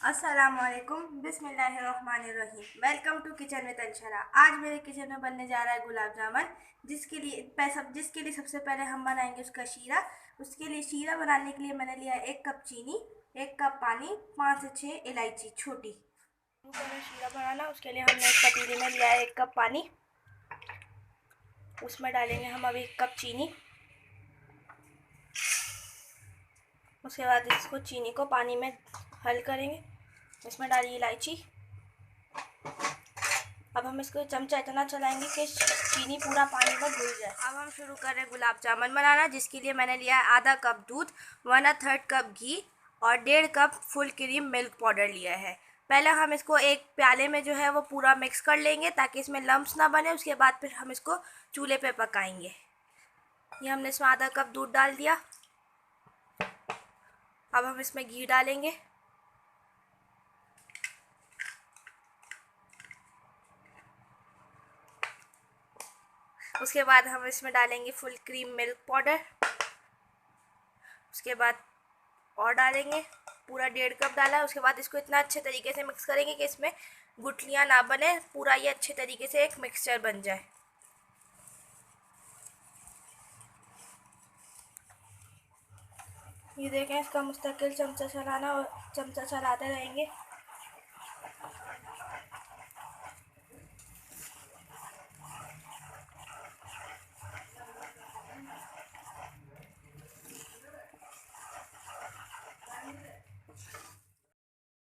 अस्सलामुअलैकुम बिस्मिल्लाहिर्रहमानिर्रहीम। Welcome to kitchen with Anshara. आज मेरे किचन में बनने जा रहा है गुलाब जामुन, जिसके लिए सबसे पहले हम बनाएंगे उसका शीरा। उसके लिए शीरा बनाने के लिए मैंने लिया 1 कप चीनी, 1 कप पानी, 5 से 6 इलायची छोटी। पहले शीरा बनाना, उसके लिए हमने एक पतीले में लिया है 1 कप पानी। उसमें डालेंगे हम अभी 1 कप चीनी। उसके बाद इसको चीनी को पानी में हल करेंगे। इसमें डालिए इलायची। अब हम इसको चमचा इतना चलाएंगे कि चीनी पूरा पानी में घुल जाए। अब हम शुरू कर रहे हैं गुलाब जामुन बनाना, जिसके लिए मैंने लिया है आधा कप दूध, 1/3 कप घी और 1.5 cup full cream milk powder लिया है। पहले हम इसको एक प्याले में जो है वो पूरा मिक्स कर लेंगे ताकि इसमें लम्प्स ना बने। उसके बाद फिर हम इसको चूल्हे पे पकाएंगे। ये हमने इसमें आधा कप दूध डाल दिया। अब हम इसमें घी डालेंगे। उसके बाद हम इसमें डालेंगे फुल क्रीम मिल्क पाउडर। उसके बाद और डालेंगे, पूरा 1.5 कप डाला। उसके बाद इसको इतना अच्छे तरीके से मिक्स करेंगे कि इसमें गुठलियाँ ना बने, पूरा ये अच्छे तरीके से एक मिक्सचर बन जाए। ये देखें, इसका मुस्तकिल चमचा चलाना और चमचा चलाते रहेंगे।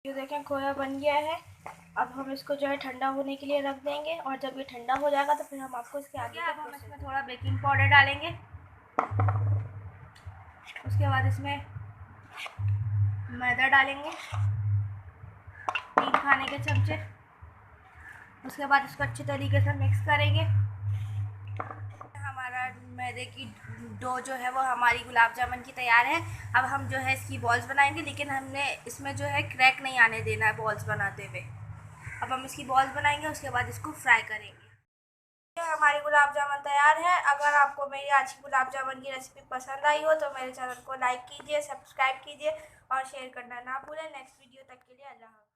ये देखें, खोया बन गया है। अब हम इसको जो है ठंडा होने के लिए रख देंगे और जब ये ठंडा हो जाएगा तो फिर हम आपको इसके आगे अब हम इसमें थोड़ा बेकिंग पाउडर डालेंगे। उसके बाद इसमें मैदा डालेंगे 3 खाने के चमचे। उसके बाद इसको अच्छे तरीके से मिक्स करेंगे। हमारा मैदे की डो जो है वो हमारी गुलाब जामुन की तैयार है। अब हम जो है इसकी बॉल्स बनाएंगे, लेकिन हमने इसमें जो है क्रैक नहीं आने देना है बॉल्स बनाते हुए। अब हम इसकी बॉल्स बनाएंगे, उसके बाद इसको फ्राई करेंगे। हमारी गुलाब जामुन तैयार है। अगर आपको मेरी आज की गुलाब जामुन की रेसिपी पसंद आई हो तो मेरे चैनल को लाइक कीजिए, सब्सक्राइब कीजिए और शेयर करना ना भूलें। नेक्स्ट वीडियो तक के लिए अल्लाह हाफ़िज़।